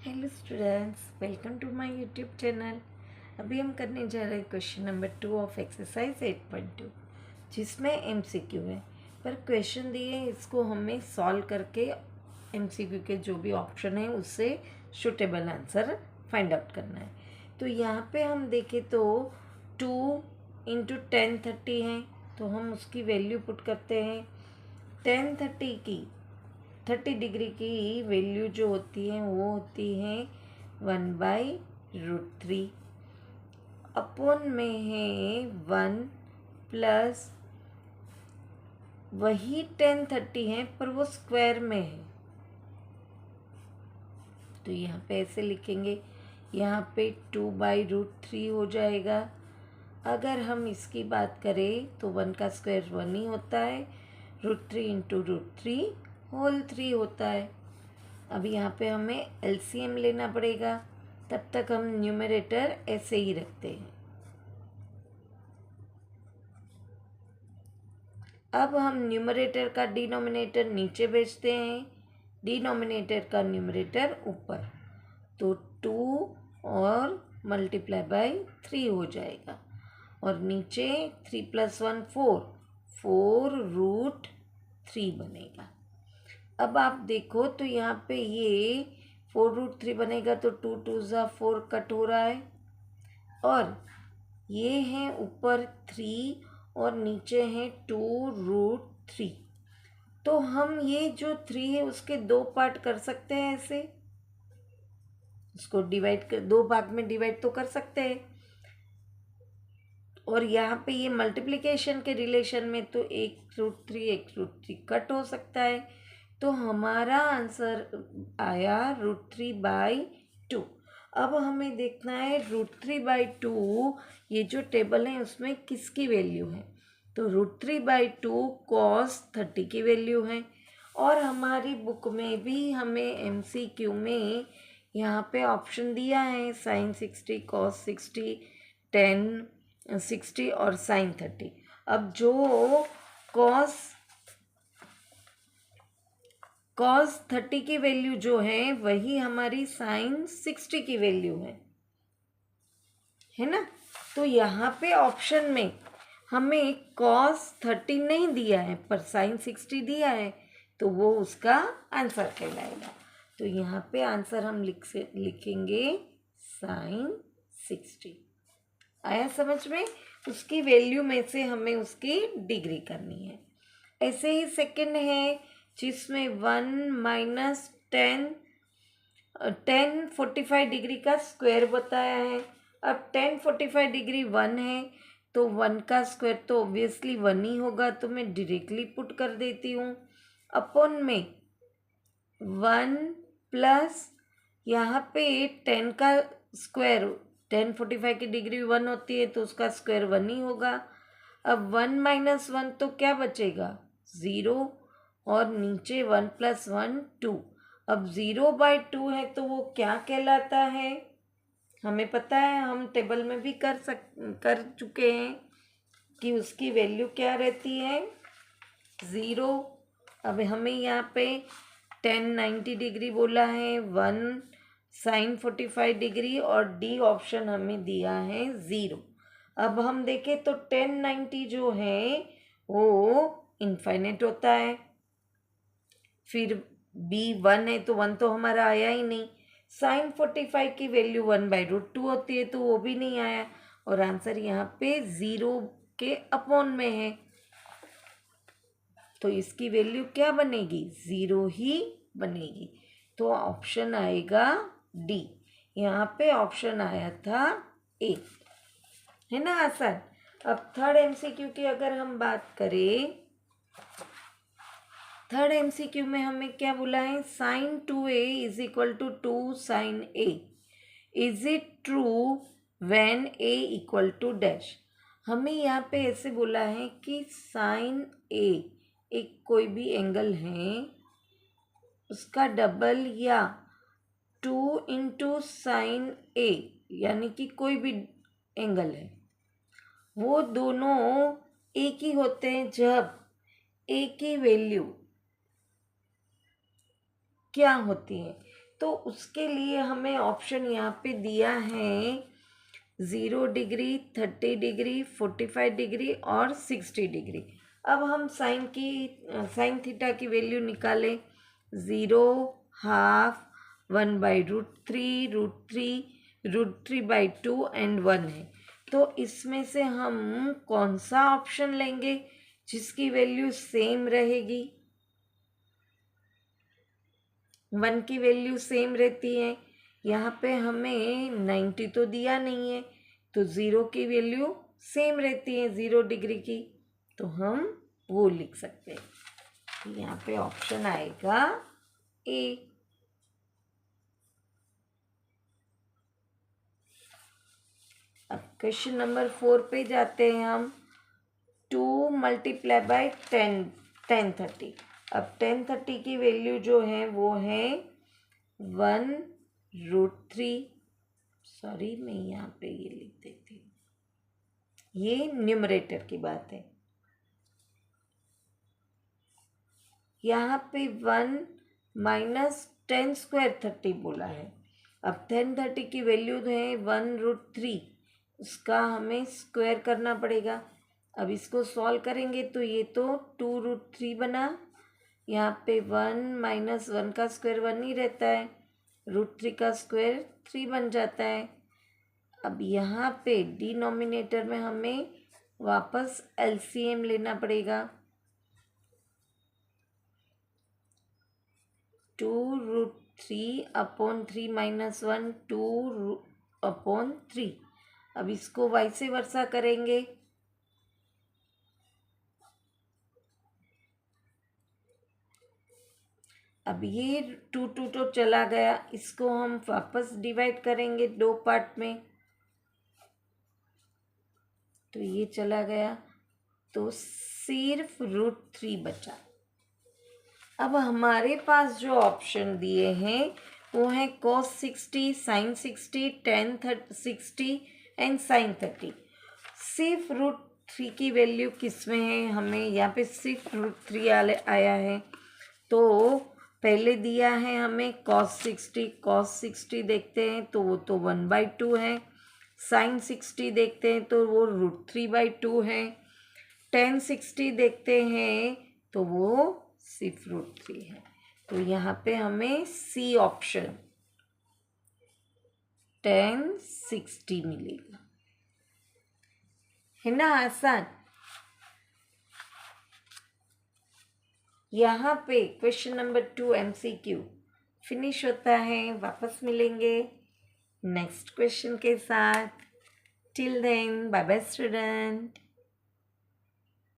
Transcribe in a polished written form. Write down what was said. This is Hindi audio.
Hello students, welcome to my YouTube channel. अभी हम करने जा रहे हैं क्वेश्चन नंबर 2 ऑफ एक्सरसाइज 8.2, जिसमें एमसीक्यू है। पर क्वेश्चन दिए हैं, इसको हमें सॉल्व करके एमसीक्यू के जो भी ऑप्शन है उससे सूटेबल आंसर फाइंड आउट करना है। तो यहाँ पे हम देखें तो 2 इंटू 1030 है, तो हम उसकी वैल्यू पुट करते हैं। 30 डिग्री की वैल्यू जो होती है वो होती है 1/√3 अपॉन में है 1 प्लस वही 1030 है पर वो स्क्वायर में है, तो यहाँ पे ऐसे लिखेंगे। यहाँ पे 2/√3 हो जाएगा। अगर हम इसकी बात करें तो 1 का स्क्वायर 1 ही होता है, √3 इंटू √3 होल 3 होता है। अब यहाँ पे हमें एलसीएम लेना पड़ेगा, तब तक हम न्यूमरेटर ऐसे ही रखते हैं। अब हम न्यूमरेटर का डिनोमिनेटर नीचे भेजते हैं, डिनोमिनेटर का न्यूमरेटर ऊपर, तो 2 और मल्टीप्लाई बाय 3 हो जाएगा। और नीचे 3 + 1 4√3 बनेगा। अब आप देखो तो यहाँ पे ये 4√3 बनेगा, तो 2 2 ज़ा 4 कट हो रहा है, और ये है ऊपर 3 और नीचे है 2√3। तो हम ये जो 3 है उसके 2 पार्ट कर सकते हैं, ऐसे इसको डिवाइड कर 2 भाग में डिवाइड तो कर सकते हैं। और यहाँ पे ये मल्टीप्लिकेशन के रिलेशन में तो 1√3 कट हो सकता है, तो हमारा आंसर आया √3/2। अब हमें देखना है √3/2 ये जो टेबल है उसमें किसकी वैल्यू है, तो √3/2 cos 30 की वैल्यू है। और हमारी बुक में भी हमें एमसीक्यू में यहाँ पे ऑप्शन दिया है sin 60, cos 60, tan 60 और sin 30। अब जो cos 30 की वैल्यू जो है वही हमारी sin 60 की वैल्यू है ना। तो यहाँ पे ऑप्शन में हमें cos 30 नहीं दिया है पर sin 60 दिया है, तो वो उसका आंसर कहलाएगा। तो यहाँ पे आंसर हम लिखेंगे sin 60। आया समझ में? उसकी वैल्यू में से हमें उसकी डिग्री करनी है। ऐसे ही सेकंड है जिसमें 1 - 10 45 डिग्री का स्क्वायर बताया है। अब 10 45 डिग्री 1 है, तो 1 का स्क्वायर तो ऑब्वियसली 1 ही होगा, तो मैं डायरेक्टली पुट कर देती हूँ अपॉन में 1 प्लस यहाँ पे 10 का स्क्वायर, 10 45 की डिग्री 1 होती है तो उसका स्क्वायर 1 ही होगा। अब 1 - 1 तो क्या बचेगा, 0, और नीचे 1 + 1 2। अब 0/2 है तो वो क्या कहलाता है, हमें पता है, हम टेबल में भी कर चुके हैं कि उसकी वैल्यू क्या रहती है, 0। अब हमें यहाँ पे 10 90 डिग्री बोला है, 1 sin 45 डिग्री, और डी ऑप्शन हमें दिया है 0। अब हम देखें तो 10 90 जो है वो इनफाइनाइट होता है, फिर बी 1 है तो 1 तो हमारा आया ही नहीं। sin 45 की वैल्यू 1/√2 होती है तो वो भी नहीं आया, और आंसर यहाँ पे 0 के अपॉन में है, तो इसकी वैल्यू क्या बनेगी, 0 ही बनेगी। तो ऑप्शन आएगा डी। यहाँ पे ऑप्शन आया था ए, है ना आसान। अब थर्ड एमसीक्यू की अगर हम बात करें, थर्ड एमसीक्यू में हमें क्या बोला है, sin 2a = 2 sin a, is it true when a = dash. हमें यहाँ पे ऐसे बोला है कि sin a एक कोई भी एंगल है उसका डबल या 2 × sin a, यानी कि कोई भी एंगल है, वो दोनों एक ही होते हैं जब a की वैल्यू क्या होती है, तो उसके लिए हमें ऑप्शन यहाँ पे दिया है 0 डिग्री, 30 डिग्री, 45 डिग्री और 60 डिग्री। अब हम साइन थीटा की वैल्यू निकालें। 0, हाफ, 1/√3, √3/2 एंड 1 है। तो इसमें से हम कौन सा ऑप्शन लेंगे जिसकी वैल्यू सेम रहेगी? 1 की वैल्यू सेम रहती है। यहाँ पे हमें 90 तो दिया नहीं है, तो 0 की वैल्यू सेम रहती है 0 डिग्री की, तो हम वो लिख सकते हैं। यहाँ पे ऑप्शन आएगा ए। अब क्वेश्चन नंबर 4 पे जाते हैं हम। 2 × 1030। अब 1030 की वैल्यू जो है वो है 1√3। सॉरी, मैं यहाँ पे ये लिख देती हूँ, ये न्यूमरेटर की बात है। यहाँ पे 1 - 10² 30 बोला है। अब 1030 की वैल्यू है 1√3, उसका हमें स्क्वायर करना पड़ेगा। अब इसको सॉल्व करेंगे तो ये तो 2√3 बना। यहाँ पे 1 - 1 का स्क्वायर 1 ही रहता है, √3 का स्क्वायर 3 बन जाता है। अब यहाँ पे डिनोमिनेटर में हमें वापस एलसीएम लेना पड़ेगा। 2√3/3 - 1, 2/3। अब इसको y से वर्सा करेंगे। अब ये 2 तो चला गया, इसको हम वापस डिवाइड करेंगे 2 पार्ट में, तो ये चला गया, तो सिर्फ √3 बचा। अब हमारे पास जो ऑप्शन दिए हैं वो है cos 60, sin 60, tan 60 and sin 30। सिर्फ √3 की वैल्यू किस में है? हमें यहाँ पे सिर्फ √3 आया है। तो पहले दिया है हमें cos 60 देखते हैं तो वो तो 1/2 है। sin 60 देखते हैं तो वो √3/2 है। tan 60 देखते हैं तो वो सिर्फ √3 है। तो यहाँ पे हमें सी ऑप्शन tan 60 मिलेगा। है ना आसान? यहाँ पे क्वेश्चन नंबर 2 MCQ फिनिश होता है। वापस मिलेंगे नेक्स्ट क्वेश्चन के साथ। Till then, bye bye student.